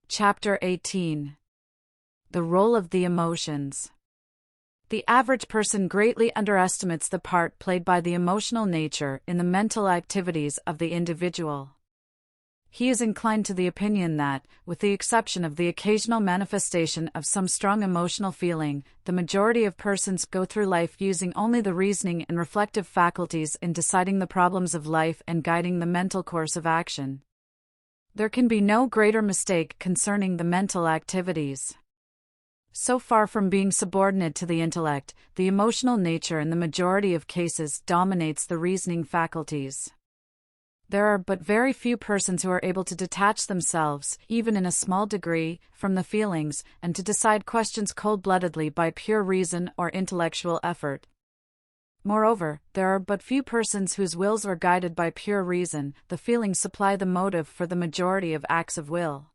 Chapter 18. The Role of the Emotions. The average person greatly underestimates the part played by the emotional nature in the mental activities of the individual. He is inclined to the opinion that, with the exception of the occasional manifestation of some strong emotional feeling, the majority of persons go through life using only the reasoning and reflective faculties in deciding the problems of life and guiding the mental course of action. There can be no greater mistake concerning the mental activities. So far from being subordinate to the intellect, the emotional nature in the majority of cases dominates the reasoning faculties. There are but very few persons who are able to detach themselves, even in a small degree, from the feelings, and to decide questions cold-bloodedly by pure reason or intellectual effort. Moreover, there are but few persons whose wills are guided by pure reason. The feelings supply the motive for the majority of acts of will.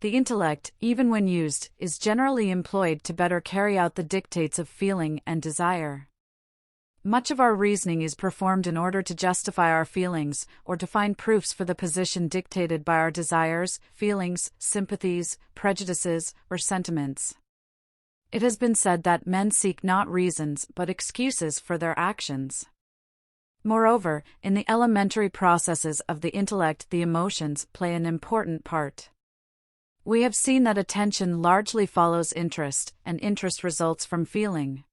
The intellect, even when used, is generally employed to better carry out the dictates of feeling and desire. Much of our reasoning is performed in order to justify our feelings, or to find proofs for the position dictated by our desires, feelings, sympathies, prejudices, or sentiments. It has been said that men seek not reasons but excuses for their actions. Moreover, in the elementary processes of the intellect, the emotions play an important part. We have seen that attention largely follows interest, and interest results from feeling.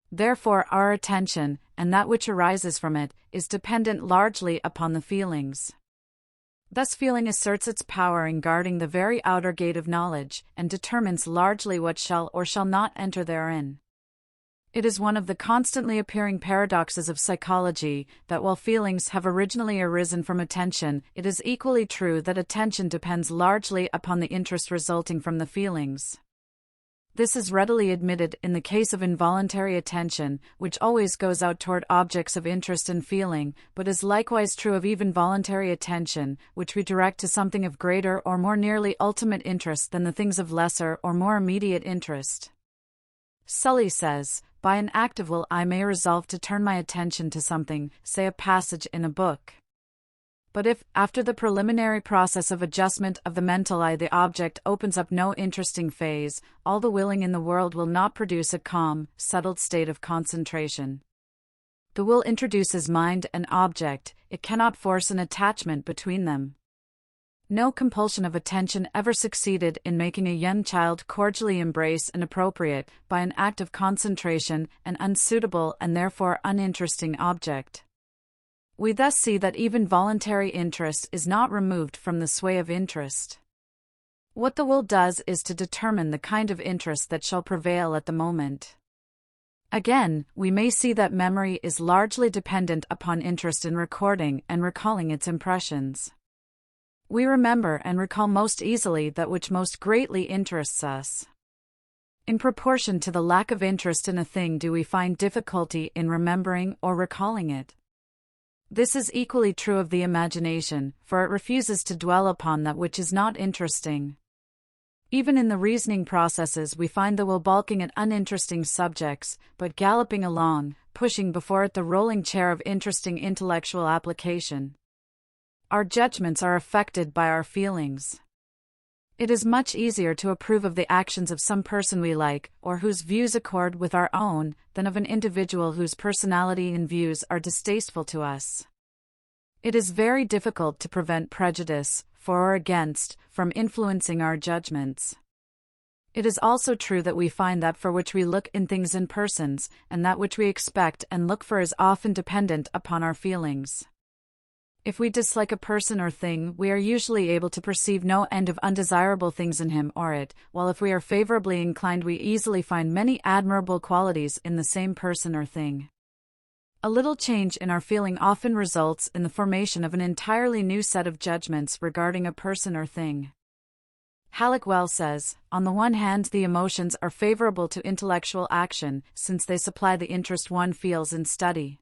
Therefore, our attention, and that which arises from it, is dependent largely upon the feelings. Thus feeling asserts its power in guarding the very outer gate of knowledge, and determines largely what shall or shall not enter therein. It is one of the constantly appearing paradoxes of psychology that while feelings have originally arisen from attention, it is equally true that attention depends largely upon the interest resulting from the feelings. This is readily admitted in the case of involuntary attention, which always goes out toward objects of interest and feeling, but is likewise true of even voluntary attention, which we direct to something of greater or more nearly ultimate interest than the things of lesser or more immediate interest. Sully says, "By an act of will I may resolve to turn my attention to something, say a passage in a book. But if, after the preliminary process of adjustment of the mental eye, the object opens up no interesting phase, all the willing in the world will not produce a calm, settled state of concentration. The will introduces mind and object, it cannot force an attachment between them. No compulsion of attention ever succeeded in making a young child cordially embrace an appropriate, by an act of concentration, an unsuitable and therefore uninteresting object. We thus see that even voluntary interest is not removed from the sway of interest. What the will does is to determine the kind of interest that shall prevail at the moment. Again, we may see that memory is largely dependent upon interest in recording and recalling its impressions. We remember and recall most easily that which most greatly interests us. In proportion to the lack of interest in a thing do we find difficulty in remembering or recalling it. This is equally true of the imagination, for it refuses to dwell upon that which is not interesting. Even in the reasoning processes we find the will balking at uninteresting subjects, but galloping along, pushing before it the rolling chair of interesting intellectual application. Our judgments are affected by our feelings. It is much easier to approve of the actions of some person we like, or whose views accord with our own, than of an individual whose personality and views are distasteful to us. It is very difficult to prevent prejudice, for or against, from influencing our judgments. It is also true that we find that for which we look in things and persons, and that which we expect and look for is often dependent upon our feelings. If we dislike a person or thing, we are usually able to perceive no end of undesirable things in him or it, while if we are favorably inclined we easily find many admirable qualities in the same person or thing. A little change in our feeling often results in the formation of an entirely new set of judgments regarding a person or thing. Halleck well says, "On the one hand, the emotions are favorable to intellectual action, since they supply the interest one feels in study.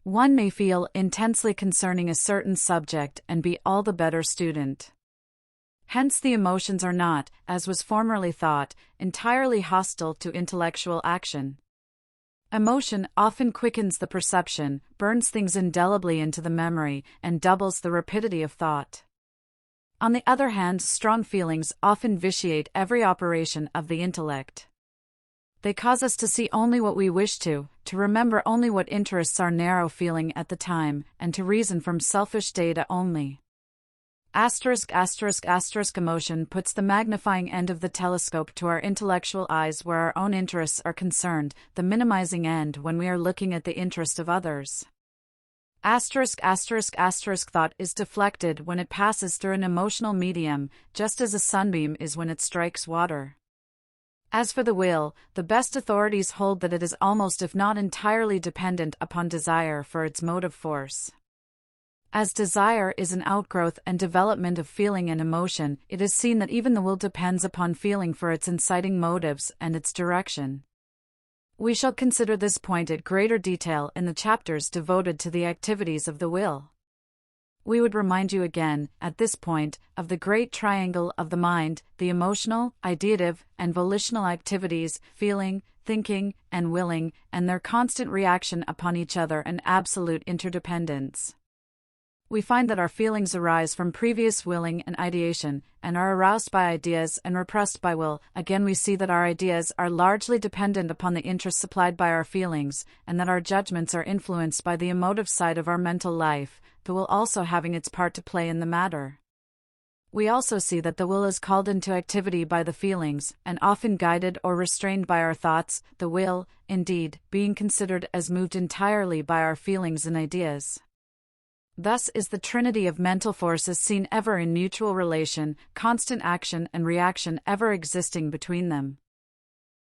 One may feel intensely concerning a certain subject and be all the better student. Hence the emotions are not, as was formerly thought, entirely hostile to intellectual action. Emotion often quickens the perception, burns things indelibly into the memory, and doubles the rapidity of thought. On the other hand, strong feelings often vitiate every operation of the intellect. They cause us to see only what we wish to remember only what interests our narrow feeling at the time, and to reason from selfish data only. Emotion puts the magnifying end of the telescope to our intellectual eyes where our own interests are concerned, the minimizing end when we are looking at the interest of others. Thought is deflected when it passes through an emotional medium, just as a sunbeam is when it strikes water. As for the will, the best authorities hold that it is almost if not entirely dependent upon desire for its motive force. As desire is an outgrowth and development of feeling and emotion, it is seen that even the will depends upon feeling for its inciting motives and its direction. We shall consider this point at greater detail in the chapters devoted to the activities of the will. We would remind you again, at this point, of the great triangle of the mind, the emotional, ideative, and volitional activities, feeling, thinking, and willing, and their constant reaction upon each other and absolute interdependence. We find that our feelings arise from previous willing and ideation, and are aroused by ideas and repressed by will. Again, we see that our ideas are largely dependent upon the interest supplied by our feelings, and that our judgments are influenced by the emotive side of our mental life, the will also having its part to play in the matter. We also see that the will is called into activity by the feelings, and often guided or restrained by our thoughts, the will, indeed, being considered as moved entirely by our feelings and ideas. Thus is the trinity of mental forces seen ever in mutual relation, constant action and reaction ever existing between them.